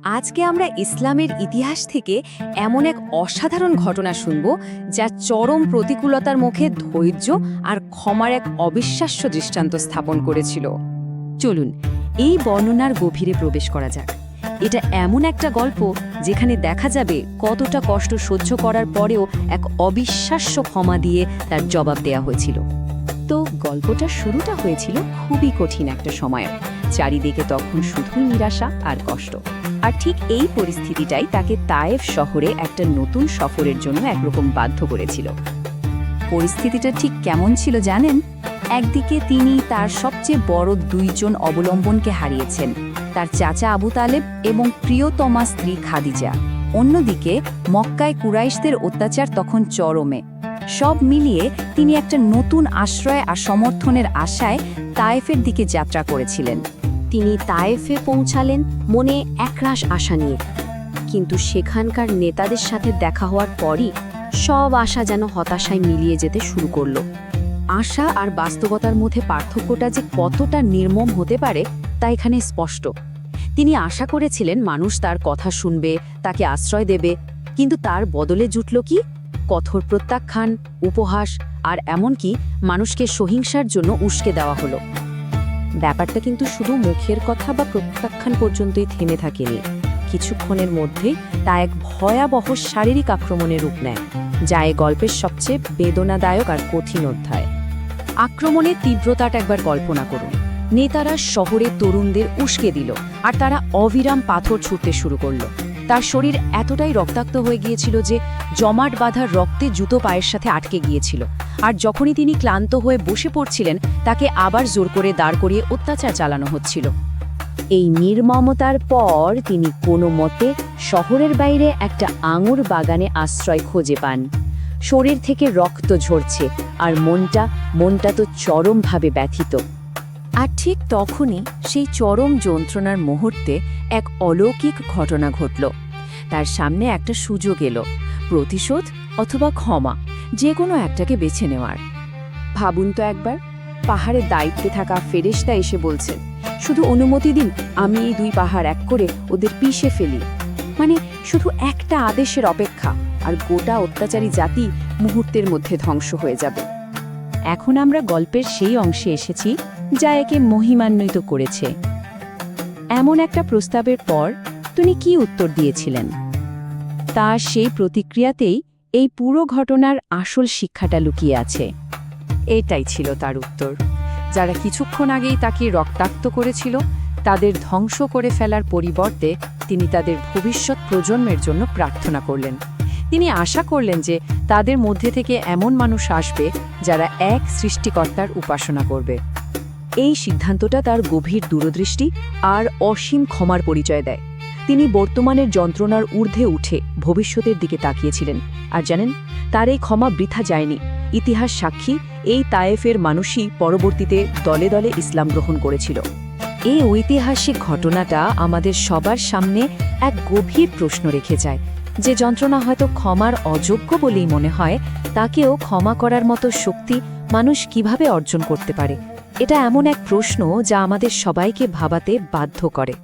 আজকে আমরা ইসলামের ইতিহাস থেকে এমন এক অসাধারণ ঘটনা শুনব যা চরম প্রতিকূলতার মুখে ধৈর্য আর ক্ষমার এক অবিশ্বাস্য দৃষ্টান্ত স্থাপন করেছিল। চলুন এই বর্ণনার গভীরে প্রবেশ করা যাক। এটা এমন একটা গল্প যেখানে দেখা যাবে কতটা কষ্ট সহ্য করার পরেও এক অবিশ্বাস্য ক্ষমা দিয়ে তার জবাব দেয়া হয়েছিল। তো গল্পটার শুরুটা হয়েছিল খুবই কঠিন একটা সময়ে। চারিদিকে তখন শুধুই নিরাশা আর কষ্ট। আর ঠিক এই পরিস্থিতিটাই তাকে তায়েফ শহরে একটা নতুন সফরের জন্য একরকম বাধ্য করেছিল। পরিস্থিতিটা ঠিক কেমন ছিল জানেন? একদিকে তিনি তার সবচেয়ে বড় দুইজন অবলম্বনকে হারিয়েছেন, তার চাচা আবু তালেব এবং প্রিয়তমা স্ত্রী খাদিজা। অন্যদিকে মক্কায় কুরাইশদের অত্যাচার তখন চরমে। সব মিলিয়ে তিনি একটা নতুন আশ্রয় আর সমর্থনের আশায় তায়েফের দিকে যাত্রা করেছিলেন। তিনি তায়েফে পৌঁছালেন মনে একরাশ আশা নিয়ে, কিন্তু সেখানকার নেতাদের সাথে দেখা হওয়ার পরই সব আশা যেন হতাশায় মিলিয়ে যেতে শুরু করল। আশা আর বাস্তবতার মধ্যে পার্থক্যটা যে কতটা নির্মম হতে পারে তা এখানে স্পষ্ট। তিনি আশা করেছিলেন মানুষ তার কথা শুনবে, তাকে আশ্রয় দেবে, কিন্তু তার বদলে জুটল কি? কঠোর প্রত্যাখ্যান, উপহাস আর এমনকি মানুষকে সহিংসার জন্য উস্কে দেওয়া হলো। ব্যাপারটা কিন্তু শুধু মুখের কথা বা প্রত্যাখ্যান পর্যন্তই থেমে থাকেনি। কিছুক্ষণের মধ্যেই তা এক ভয়াবহ শারীরিক আক্রমণের রূপ নেয়, যা এই গল্পের সবচেয়ে বেদনাদায়ক আর কঠিন অধ্যায়। আক্রমণের তীব্রতাটা একবার কল্পনা করুন। নেতারা শহরে তরুণদের উস্কে দিল আর তারা অবিরাম পাথর ছুঁড়তে শুরু করল। তার শরীর এতটাই রক্তাক্ত হয়ে গিয়েছিল যে জমাট বাঁধা রক্তে জুতো পায়ের সাথে আটকে গিয়েছিল। আর যখনই তিনি ক্লান্ত হয়ে বসে পড়ছিলেন, তাকে আবার জোর করে দাঁড় করিয়ে অত্যাচার চালানো হচ্ছিল। এই নির্মমতার পর তিনি কোনো মতে শহরের বাইরে একটা আঙুর বাগানে আশ্রয় খুঁজে পান। শরীর থেকে রক্ত ঝরছে আর মনটা তো চরমভাবে ব্যথিত। আর ঠিক তখনই সেই চরম যন্ত্রণার মুহূর্তে এক অলৌকিক ঘটনা ঘটল। তার সামনে একটা সুযোগ এলো, প্রতিশোধ অথবা ক্ষমা, যে কোনো একটাকে বেছে নেওয়ার। ভাবুন তো একবার, পাহাড়ের দায়িত্বে থাকা ফেরেশতা এসে বলছেন, শুধু অনুমতি দিন, আমি এই দুই পাহাড় এক করে ওদের পিষে ফেলি। মানে শুধু একটা আদেশের অপেক্ষা, আর গোটা অত্যাচারী জাতি মুহূর্তের মধ্যে ধ্বংস হয়ে যাবে। এখন আমরা গল্পের সেই অংশে এসেছি যা একে মহিমান্বিত করেছে। এমন একটা প্রস্তাবের পর তিনি কি উত্তর দিয়েছিলেন? তার সেই প্রতিক্রিয়াতেই এই পুরো ঘটনার আসল শিক্ষাটা লুকিয়ে আছে। এটাই ছিল তার উত্তর। যারা কিছুক্ষণ আগেই তাকে রক্তাক্ত করেছিল, তাদের ধ্বংস করে ফেলার পরিবর্তে তিনি তাদের ভবিষ্যৎ প্রজন্মের জন্য প্রার্থনা করলেন। তিনি আশা করলেন যে তাদের মধ্যে থেকে এমন মানুষ আসবে যারা এক সৃষ্টিকর্তার উপাসনা করবে। এই সিদ্ধান্তটা তার গভীর দূরদৃষ্টি আর অসীম ক্ষমার পরিচয় দেয়। তিনি বর্তমানের যন্ত্রণার ঊর্ধ্বে উঠে ভবিষ্যতের দিকে তাকিয়েছিলেন। আর জানেন, তার এই ক্ষমা বৃথা যায়নি। ইতিহাস সাক্ষী, এই তায়েফের মানুষই পরবর্তীতে দলে দলে ইসলাম গ্রহণ করেছিল। এই ঐতিহাসিক ঘটনাটা আমাদের সবার সামনে এক গভীর প্রশ্ন রেখে যায়, যে যন্ত্রণা হয়তো ক্ষমার অযোগ্য বলেই মনে হয়, তাকেও ক্ষমা করার মতো শক্তি মানুষ কিভাবে অর্জন করতে পারে। এটা এমন এক প্রশ্ন যা আমাদের সবাইকে ভাবাতে বাধ্য করে।